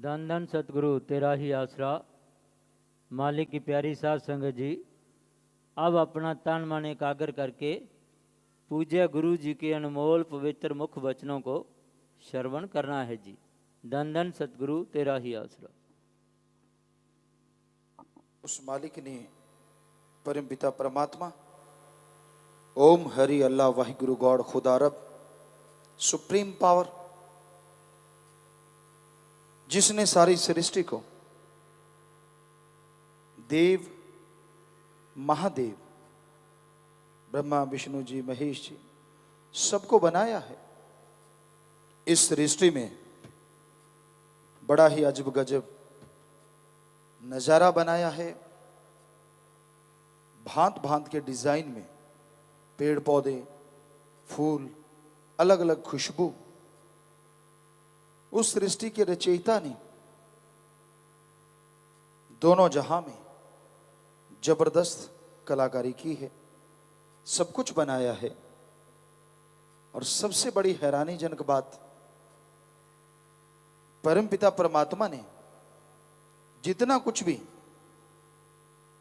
धन धन सतगुरु तेरा ही आसरा। मालिक की प्यारी साध संगत जी, अब अपना तन मन एकाग्र करके पूज्य गुरु जी के अनमोल पवित्र मुख वचनों को श्रवण करना है जी। धन धन सतगुरु तेरा ही आसरा। उस मालिक ने परम पिता परमात्मा ओम हरि अल्लाह वाहिगुरु गॉड खुदा रब सुप्रीम पावर, जिसने सारी सृष्टि को देव महादेव ब्रह्मा विष्णु जी महेश जी सबको बनाया है। इस सृष्टि में बड़ा ही अजब गजब नजारा बनाया है। भांत भांत के डिजाइन में पेड़ पौधे, फूल, अलग अलग खुशबू। उस सृष्टि के रचयिता ने दोनों जहां में जबरदस्त कलाकारी की है, सब कुछ बनाया है। और सबसे बड़ी हैरानीजनक बात, परमपिता परमात्मा ने जितना कुछ भी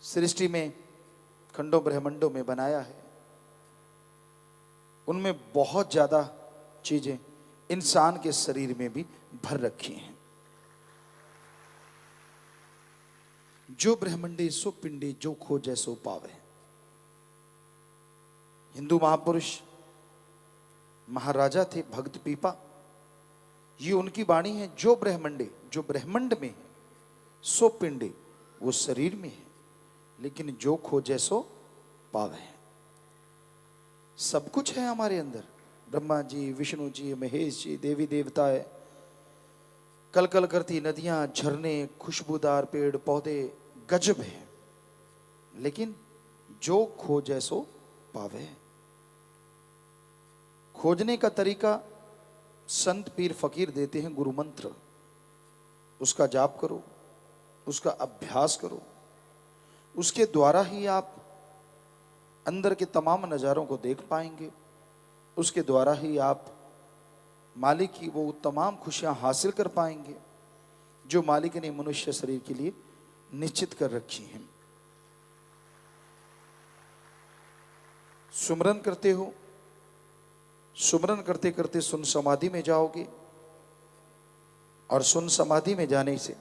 सृष्टि में खंडों ब्रह्मंडों में बनाया है, उनमें बहुत ज्यादा चीजें इंसान के शरीर में भी भर रखी हैं। जो ब्रह्मंडे सो पिंडे जो खोजे सो पावे। हिंदू महापुरुष महाराजा थे भक्त पीपा, ये उनकी वाणी है। जो ब्रह्मंडे, जो ब्रह्मंड में है, सो पिंडे वो शरीर में है, लेकिन जो खोजे सो पावे। सब कुछ है हमारे अंदर। ब्रह्मा जी, विष्णु जी, महेश जी, देवी देवताएं, कल कल करती नदियां, झरने, खुशबूदार पेड़ पौधे, गजब है। लेकिन जो खोजे सो पावे। खोजने का तरीका संत पीर फकीर देते हैं, गुरु मंत्र। उसका जाप करो, उसका अभ्यास करो, उसके द्वारा ही आप अंदर के तमाम नज़ारों को देख पाएंगे। उसके द्वारा ही आप मालिक की वो तमाम खुशियां हासिल कर पाएंगे जो मालिक ने मनुष्य शरीर के लिए निश्चित कर रखी हैं। सुमरन करते हो, सुमरन करते करते सुन समाधि में जाओगे, और सुन समाधि में जाने से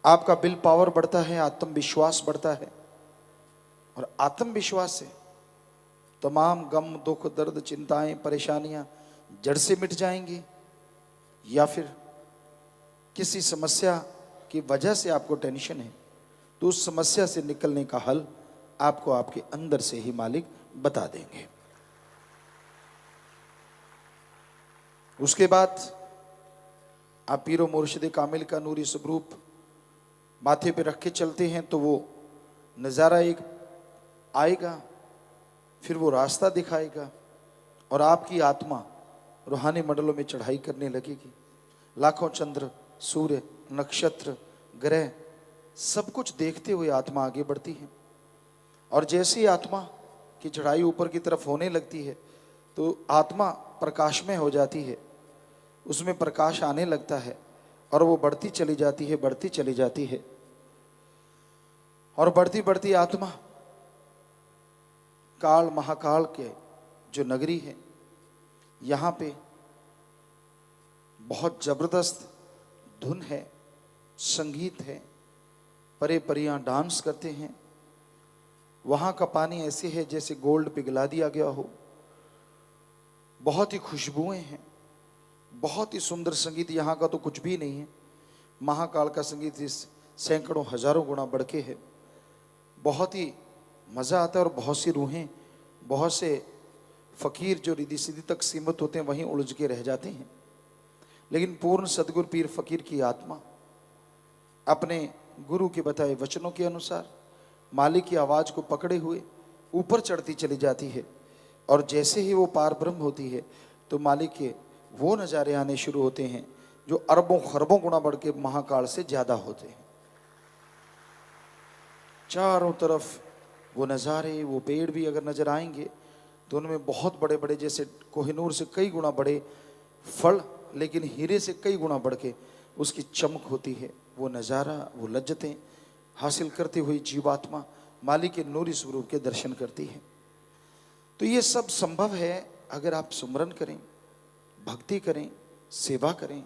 आपका विल पावर बढ़ता है, आत्मविश्वास बढ़ता है, और आत्मविश्वास से तमाम गम, दुख, दर्द, चिंताएं, परेशानियां जड़ से मिट जाएंगी। या फिर किसी समस्या की वजह से आपको टेंशन है, तो उस समस्या से निकलने का हल आपको आपके अंदर से ही मालिक बता देंगे। उसके बाद आप पीरो मुर्शिद कामिल का नूरी स्वरूप माथे पे रख के चलते हैं, तो वो नज़ारा एक आएगा, फिर वो रास्ता दिखाएगा, और आपकी आत्मा रूहानी मंडलों में चढ़ाई करने लगेगी। लाखों चंद्र, सूर्य, नक्षत्र, ग्रह सब कुछ देखते हुए आत्मा आगे बढ़ती है। और जैसे ही आत्मा की चढ़ाई ऊपर की तरफ होने लगती है, तो आत्मा प्रकाशमय हो जाती है, उसमें प्रकाश आने लगता है, और वो बढ़ती चली जाती है, बढ़ती चली जाती है, और बढ़ती बढ़ती आत्मा काल महाकाल के जो नगरी है, यहाँ पे बहुत जबरदस्त धुन है, संगीत है, परे परियां डांस करते हैं। वहाँ का पानी ऐसे है जैसे गोल्ड पिघला दिया गया हो। बहुत ही खुशबुएं हैं, बहुत ही सुंदर संगीत। यहाँ का तो कुछ भी नहीं है, महाकाल का संगीत इस सैकड़ों हजारों गुना बढ़ के है। बहुत ही मज़ा आता है, और बहुत सी रूहें, बहुत से फ़कीर जो रिद्धि सिद्धि तक सीमित होते हैं वहीं उलझ के रह जाते हैं। लेकिन पूर्ण सदगुरु पीर फकीर की आत्मा अपने गुरु के बताए वचनों के अनुसार मालिक की आवाज़ को पकड़े हुए ऊपर चढ़ती चली जाती है। और जैसे ही वो पार ब्रह्म होती है, तो मालिक के वो नज़ारे आने शुरू होते हैं जो अरबों खरबों गुना बढ़ के महाकाल से ज़्यादा होते हैं। चारों तरफ वो नज़ारे, वो पेड़ भी अगर नज़र आएंगे तो उनमें बहुत बड़े बड़े, जैसे कोहिनूर से कई गुना बड़े फल, लेकिन हीरे से कई गुना बढ़ के उसकी चमक होती है, वो नज़ारा, वो लज्जतें हासिल करते हुए जीवात्मा मालिक के नूरी स्वरूप के दर्शन करती है। तो ये सब संभव है अगर आप सुमरन करें, भक्ति करें, सेवा करें,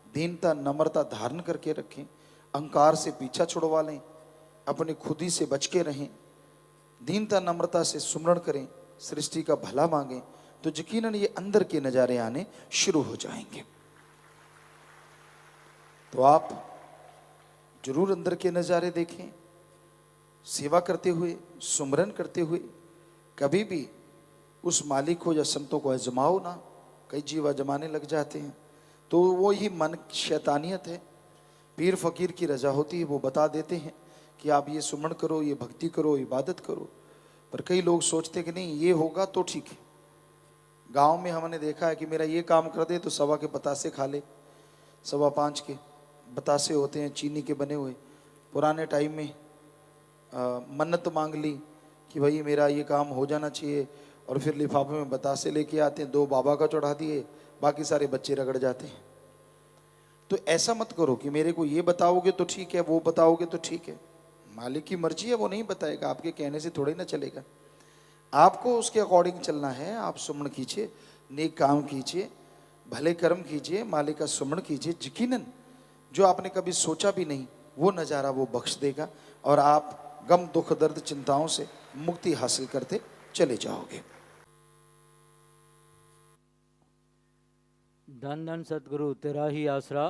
दीनता नम्रता धारण करके रखें, अहंकार से पीछा छुड़वा लें, अपनी खुदी से बच के रहें, दीनता नम्रता से सुमरण करें, सृष्टि का भला मांगें, तो यकीनन ये अंदर के नज़ारे आने शुरू हो जाएंगे। तो आप जरूर अंदर के नज़ारे देखें, सेवा करते हुए, सुमरन करते हुए कभी भी उस मालिक को या संतों को आजमाओ ना। कई जीव आजमाने लग जाते हैं, तो वो ही मन शैतानियत है। पीर फकीर की रजा होती है, वो बता देते हैं कि आप ये सुमरण करो, ये भक्ति करो, इबादत करो, पर कई लोग सोचते कि नहीं ये होगा तो ठीक है। गांव में हमने देखा है कि मेरा ये काम कर दे तो 1.25 के बतासे खा ले। 5.25 के बतासे होते हैं चीनी के बने हुए। पुराने टाइम में मन्नत मांग ली कि भाई मेरा ये काम हो जाना चाहिए, और फिर लिफाफे में बतासे लेके आते हैं, 2 बाबा का चढ़ा दिए, बाकी सारे बच्चे रगड़ जाते हैं। तो ऐसा मत करो कि मेरे को ये बताओगे तो ठीक है, वो बताओगे तो ठीक है। मालिक की मर्जी है, वो नहीं बताएगा, आपके कहने से थोड़ी ना चलेगा। आपको उसके अकॉर्डिंग चलना है। आप सुमरण कीजिए, नेक काम कीजिए, भले कर्म कीजिए, मालिक का सुमरण कीजिए। यकीनन जो आपने कभी सोचा भी नहीं वो नज़ारा वो बख्श देगा, और आप गम दुख दर्द चिंताओं से मुक्ति हासिल करते चले जाओगे। धन धन सतगुरु तेरा ही आसरा।